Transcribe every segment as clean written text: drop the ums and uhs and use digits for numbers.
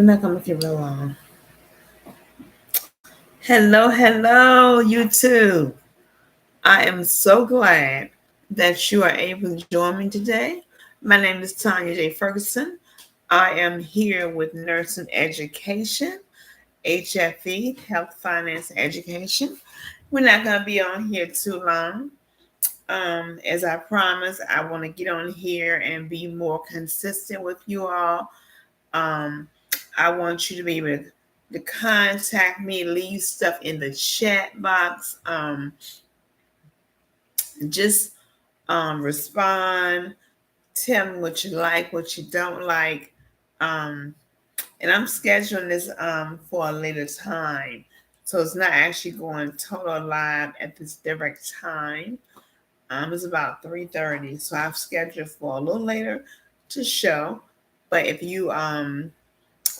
We're not gonna make it real long. Hello, YouTube. I am so glad that you are able to join me today. My name is Tanya J. Ferguson. I am here with Nursing Education, HFE, Health Finance Education. We're not going to be on here too long. As I promised, I want to get on here and be more consistent with you all. I want you to be able to contact me, leave stuff in the chat box. Just respond, tell me what you like, what you don't like. And I'm scheduling this for a later time. So it's not actually going total live at this direct time. It's about 3:30. So I've scheduled for a little later to show. But if you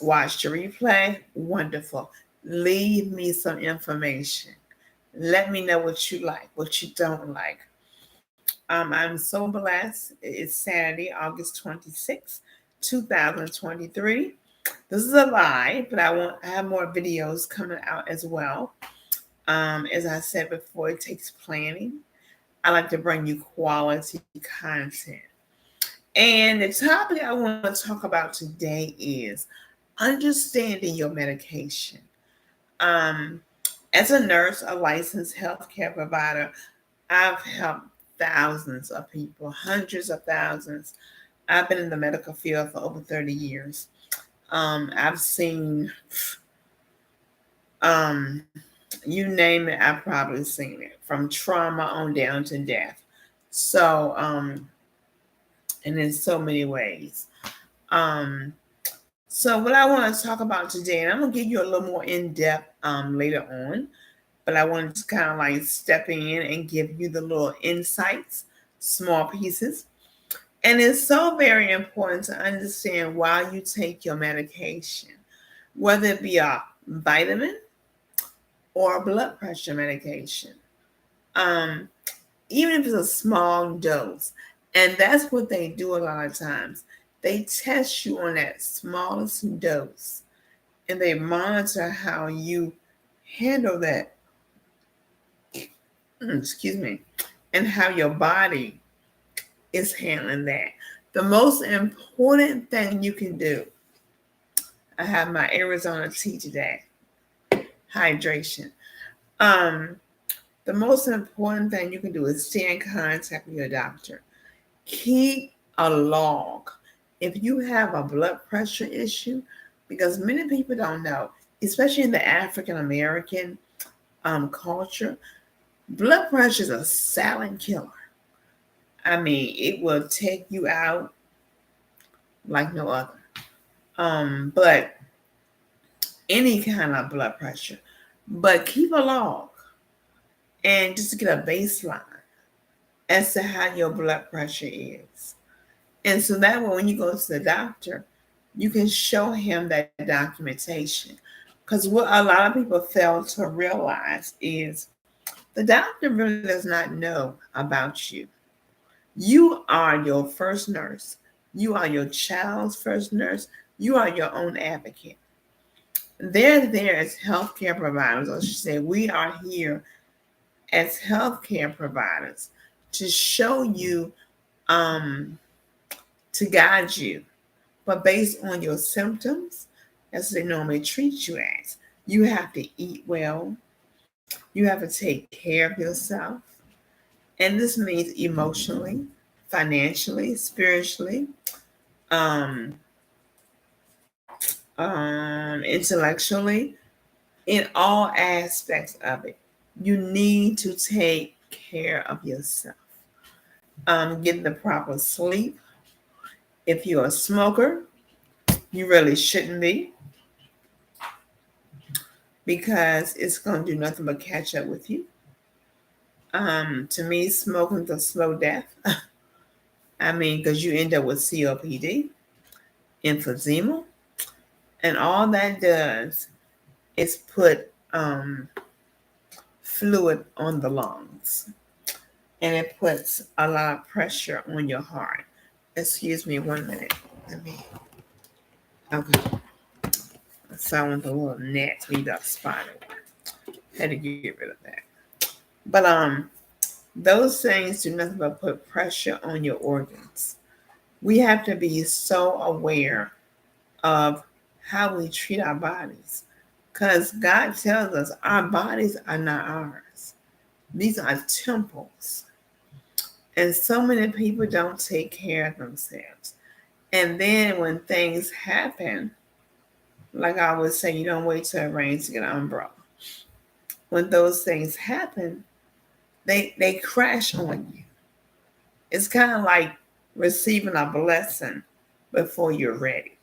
watch the replay, wonderful. Leave me some information. Let me know what you like, what you don't like. I'm so blessed. It's Saturday, August 26th, 2023. This is a live, but I have more videos coming out as well. As I said before, it takes planning. I like to bring you quality content. And the topic I want to talk about today is understanding your medication. As a nurse, a licensed healthcare provider, I've helped thousands of people, hundreds of thousands. I've been in the medical field for over 30 years. I've seen, you name it, I've probably seen it, from trauma on down to death. So, and in so many ways. So what I want to talk about today, and I'm gonna give you a little more in depth later on, but I wanted to kind of like step in and give you the little insights, small pieces. And it's so very important to understand why you take your medication, whether it be a vitamin or a blood pressure medication, even if it's a small dose. And that's what they do a lot of times. They test you on that smallest dose and they monitor how you handle that, excuse me, and how your body is handling that. The most important thing you can do, I have my Arizona tea today, hydration. The most important thing you can do is stay in contact with your doctor. Keep a log. If you have a blood pressure issue, because many people don't know, especially in the African American culture, blood pressure is a silent killer. I mean, it will take you out like no other. But any kind of blood pressure, but keep a log and just to get a baseline as to how your blood pressure is. And so that way, when you go to the doctor, you can show him that documentation. Because what a lot of people fail to realize is the doctor really does not know about you. You are your first nurse. You are your child's first nurse. You are your own advocate. They're there as healthcare providers. I should say, we are here as healthcare providers to show you, to guide you. But based on your symptoms, as they normally treat you as, you have to eat well. You have to take care of yourself. And this means emotionally, financially, spiritually, um, intellectually, in all aspects of it. You need to take care of yourself. Getting the proper sleep. If you're a smoker, you really shouldn't be, because it's going to do nothing but catch up with you. To me, smoking is a slow death. I mean, because you end up with COPD, emphysema, and all that does is put fluid on the lungs, and it puts a lot of pressure on your heart. Excuse me 1 minute. Okay. So I want the little net, maybe a spider one. Had to get rid of that. But those things do nothing but put pressure on your organs. We have to be so aware of how we treat our bodies. Because God tells us our bodies are not ours. These are temples. And so many people don't take care of themselves. And then when things happen, like I would say, you don't wait till it rains to get an umbrella. When those things happen, they crash on you. It's kind of like receiving a blessing before you're ready.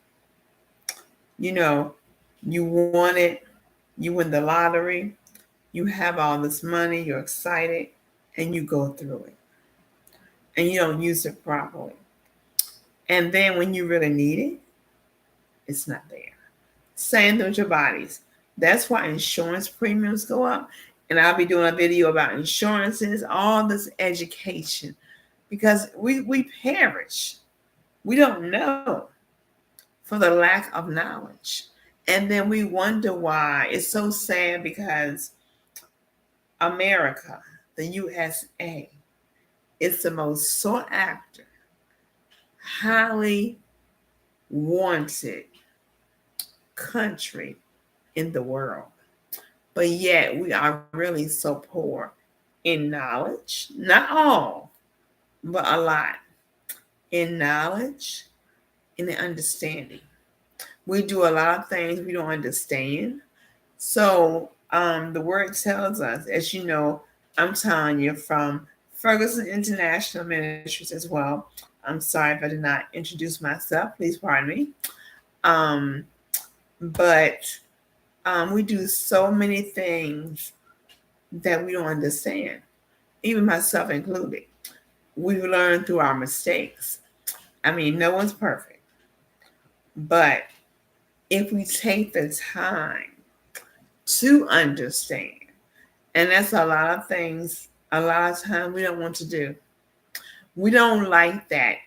You know, you want it, you win the lottery, you have all this money, you're excited, and you go through it. And you don't use it properly. And then when you really need it, it's not there. Same with your bodies. That's why insurance premiums go up. And I'll be doing a video about insurances, all this education, because we perish. We don't know for the lack of knowledge. And then we wonder why. It's so sad because America, the USA, is the most sought after, highly wanted country in the world. But yet we are really so poor in knowledge. Not all, but a lot. In knowledge and in understanding. We do a lot of things we don't understand. So the word tells us, as you know, I'm telling you from Ferguson International Ministries as well. I'm sorry if I did not introduce myself. Please pardon me. But we do so many things that we don't understand, even myself included. We've learned through our mistakes. I mean, no one's perfect. But if we take the time to understand, and that's a lot of things, a lot of time we don't want to do. We don't like that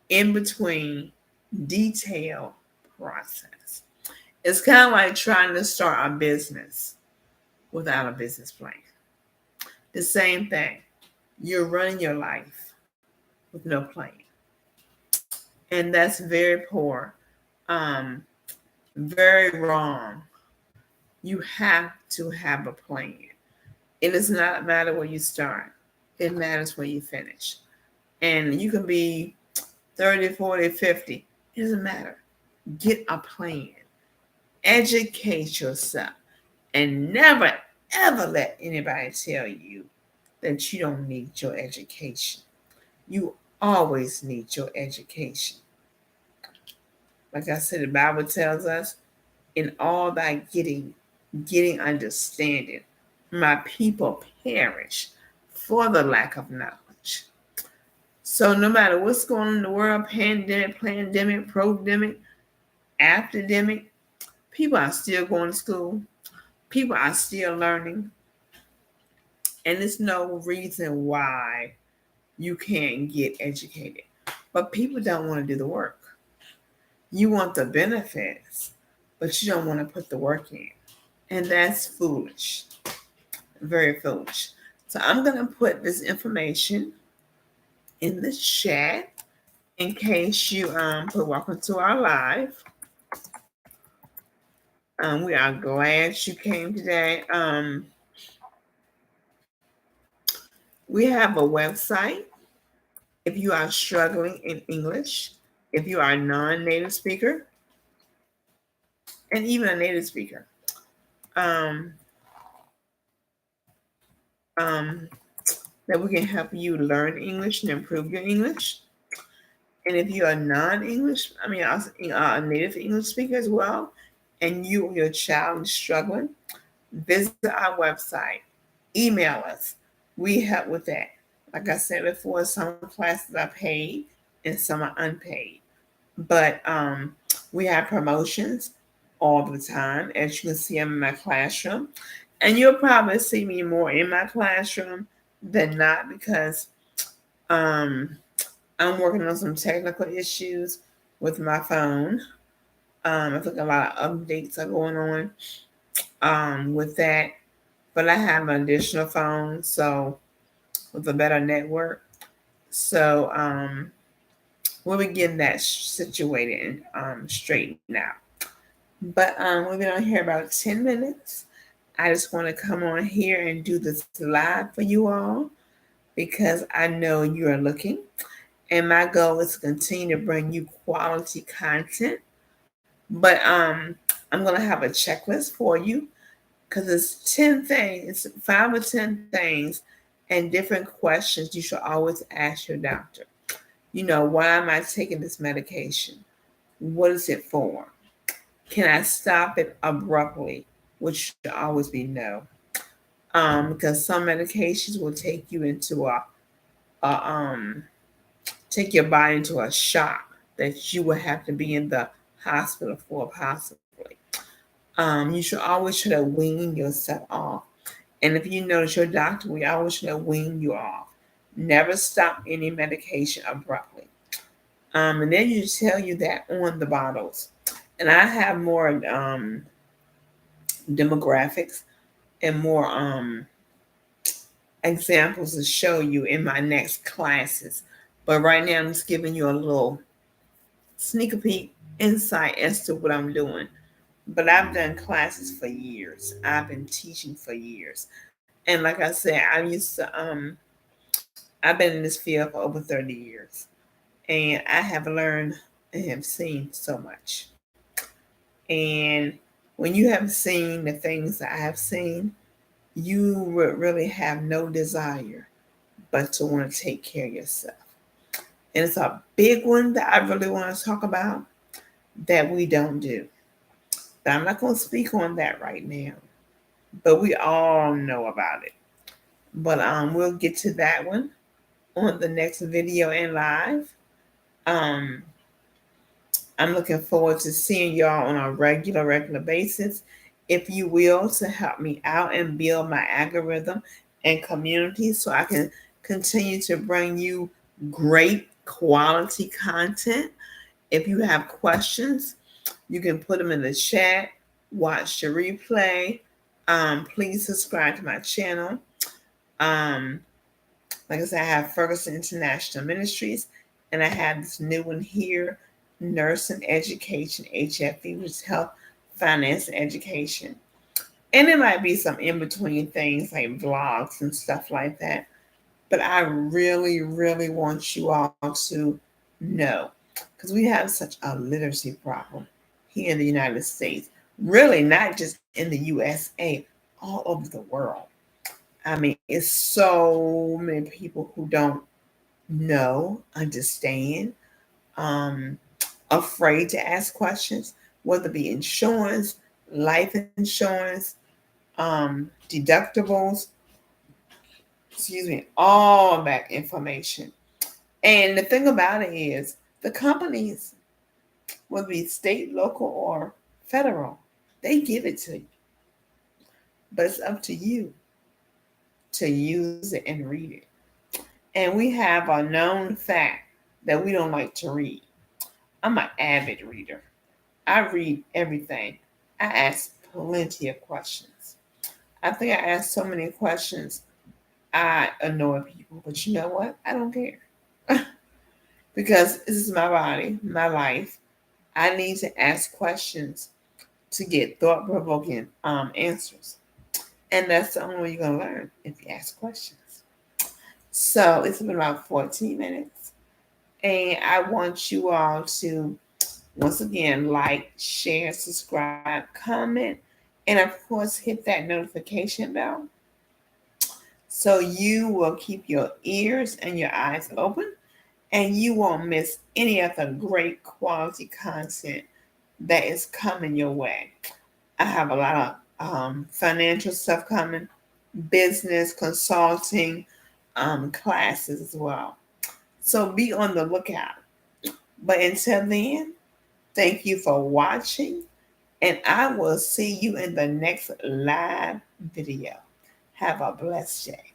in between detail process. It's kind of like trying to start a business without a business plan. The same thing. You're running your life with no plan. And that's very poor, very wrong. You have to have a plan. It does not matter where you start. It matters where you finish. And you can be 30, 40, 50. It doesn't matter. Get a plan. Educate yourself. And never, ever let anybody tell you that you don't need your education. You always need your education. Like I said, the Bible tells us, in all thy getting understanding. My people perish for the lack of knowledge. So no matter what's going on in the world, pandemic, prodemic, afteremic, people are still going to school. People are still learning. And there's no reason why you can't get educated. But people don't want to do the work. You want the benefits, but you don't want to put the work in. And that's foolish. Very foolish. So I'm going to put this information in the chat in case you put welcome to our live. We are glad you came today. We have a website if you are struggling in English, if you are a non-native speaker, and even a native speaker. That we can help you learn English and improve your English. And if you're a non-English, a native English speaker as well, and you or your child is struggling, visit our website. Email us. We help with that. Like I said before, some classes are paid and some are unpaid. But we have promotions all the time, as you can see them in my classroom. And you'll probably see me more in my classroom than not because I'm working on some technical issues with my phone. I think a lot of updates are going on with that. But I have an additional phone, so with a better network. So we'll be getting that situated and straightened out. But we've been on here about 10 minutes. I just want to come on here and do this live for you all because I know you are looking. And my goal is to continue to bring you quality content. But I'm going to have a checklist for you because it's 10 things, 5 or 10 things, and different questions you should always ask your doctor. Why am I taking this medication? What is it for? Can I stop it abruptly? Which should always be no. Because some medications will take you into take your body into a shock that you will have to be in the hospital for possibly. You should always try to wean yourself off. And if you notice your doctor, we always try to wean you off. Never stop any medication abruptly. And then you tell you that on the bottles. And I have more demographics and more examples to show you in my next classes. But right now, I'm just giving you a little sneak peek insight as to what I'm doing. But I've done classes for years. I've been teaching for years. And like I said, I've been in this field for over 30 years. And I have learned and have seen so much. And when you have seen the things that I have seen, you would really have no desire but to want to take care of yourself. And it's a big one that I really want to talk about that we don't do. But I'm not going to speak on that right now. But we all know about it. But we'll get to that one on the next video and live. I'm looking forward to seeing y'all on a regular basis. If you will, to help me out and build my algorithm and community so I can continue to bring you great quality content. If you have questions, you can put them in the chat, watch the replay. Please subscribe to my channel. Like I said, I have Ferguson International Ministries, and I have this new one here, NursenEducator-HF&E, which is health, finance, and education. And it might be some in-between things like vlogs and stuff like that. But I really, really want you all to know, because we have such a literacy problem here in the United States. Really, not just in the USA, all over the world. I mean, it's so many people who don't know, understand, afraid to ask questions, whether it be insurance, life insurance, deductibles, all that information. And the thing about it is the companies, whether it be state, local, or federal, they give it to you. But it's up to you to use it and read it. And we have a known fact that we don't like to read. I'm an avid reader. I read everything. I ask plenty of questions. I think I ask so many questions, I annoy people. But you know what? I don't care. Because this is my body, my life. I need to ask questions to get thought-provoking answers. And that's the only way you're going to learn, if you ask questions. So it's been about 14 minutes. And I want you all to, once again, like, share, subscribe, comment, and of course, hit that notification bell so you will keep your ears and your eyes open and you won't miss any of the great quality content that is coming your way. I have a lot of financial stuff coming, business, consulting, classes as well. So be on the lookout. But until then, thank you for watching, and I will see you in the next live video. Have a blessed day.